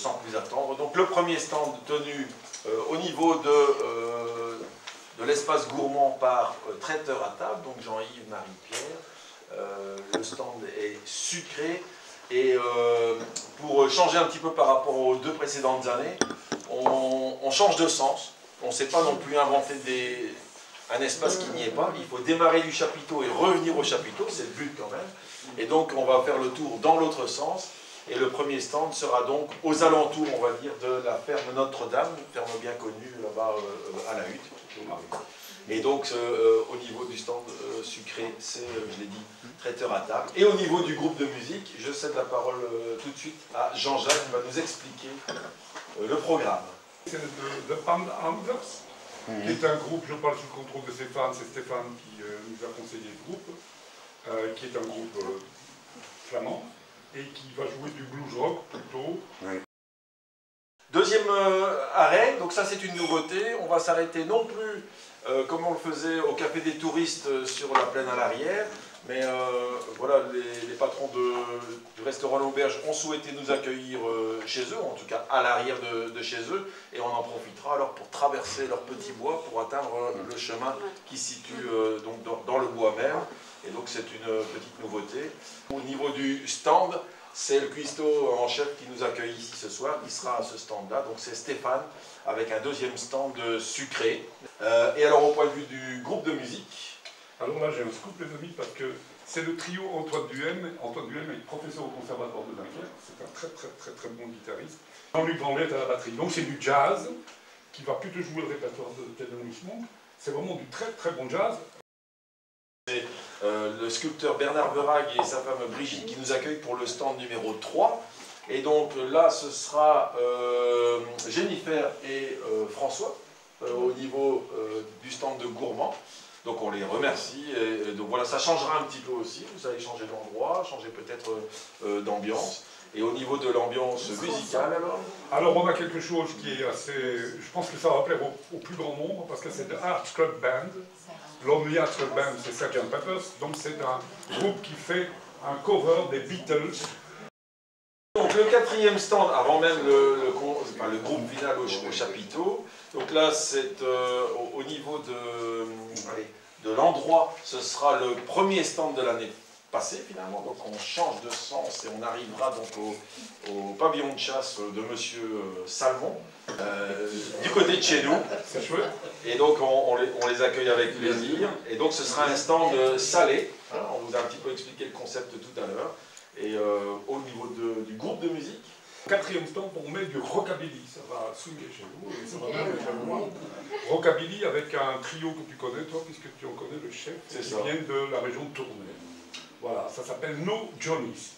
sans plus attendre. Donc le premier stand tenu au niveau de l'espace gourmand par Traiteur à table, donc Jean-Yves, Marie-Pierre. Le stand est sucré et pour changer un petit peu par rapport aux 2 précédentes années, on change de sens. On ne sait pas non plus inventer un espace qui n'y est pas. Il faut démarrer du chapiteau et revenir au chapiteau, c'est le but quand même. Et donc on va faire le tour dans l'autre sens. Et le premier stand sera donc aux alentours, on va dire, de la ferme Notre-Dame, ferme bien connue là-bas à la Hutte. Et donc au niveau du stand sucré, c'est, je l'ai dit, Traiteur à table. Et au niveau du groupe de musique, je cède la parole tout de suite à Jean-Jacques qui va nous expliquer le programme. C'est The Pan Anders, qui est un groupe, je parle sous le contrôle de Stéphane, c'est Stéphane qui nous a conseillé le groupe, qui est un groupe flamand, et qui va jouer du blues rock plutôt. Oui. Deuxième arrêt, donc ça c'est une nouveauté, on va s'arrêter non plus comme on le faisait au Café des Touristes sur la plaine à l'arrière, mais voilà, les patrons du restaurant L'Auberge ont souhaité nous accueillir chez eux, en tout cas à l'arrière de chez eux, et on en profitera alors pour traverser leur petit bois pour atteindre le chemin qui se situe donc dans le bois même, et donc c'est une petite nouveauté. Au niveau du stand, c'est le cuistot en chef qui nous accueille ici ce soir, qui sera à ce stand-là, donc c'est Stéphane, avec un deuxième stand sucré. Et alors au point de vue du groupe de musique. Alors là j'ai un scoop les amis parce que c'est le trio Antoine Duhem. Antoine Duhem est professeur au conservatoire de Dunkerque, c'est un très bon guitariste. Jean-Luc Branlette à la batterie, donc c'est du jazz qui va plutôt jouer le répertoire de Thelonious Monk. C'est vraiment du très bon jazz. C'est le sculpteur Bernard Verhaeg et sa femme Brigitte qui nous accueillent pour le stand numéro 3. Et donc là, ce sera Jennifer et François au niveau du stand de Gourmand. Donc on les remercie. Et donc voilà, ça changera un petit peu aussi. Vous allez changer d'endroit, changer peut-être d'ambiance. Et au niveau de l'ambiance musicale alors? Alors on a quelque chose qui est assez... Je pense que ça va plaire au plus grand nombre parce que c'est The Arts Club Band. L'Only Arts Club Band, c'est Sgt. Pepper's. Donc c'est un groupe qui fait un cover des Beatles. Donc le quatrième stand, avant même le groupe final au chapiteau. Donc là c'est au niveau de l'endroit, ce sera le premier stand de l'année passée finalement. Donc on change de sens et on arrivera donc au pavillon de chasse de Monsieur Salmon, du côté de chez nous. C'est chouette. Et donc on les accueille avec plaisir. Et donc ce sera un stand salé. Hein, on vous a un petit peu expliqué le concept tout à l'heure. Et au niveau du groupe de musique. Quatrième stand, on met du rockabilly, ça va swinguer chez vous et ça va même être loin. Rockabilly avec un trio que tu connais, toi, puisque tu en connais le chef, qui vient de la région de Tournai. Voilà, ça s'appelle No Johnnies.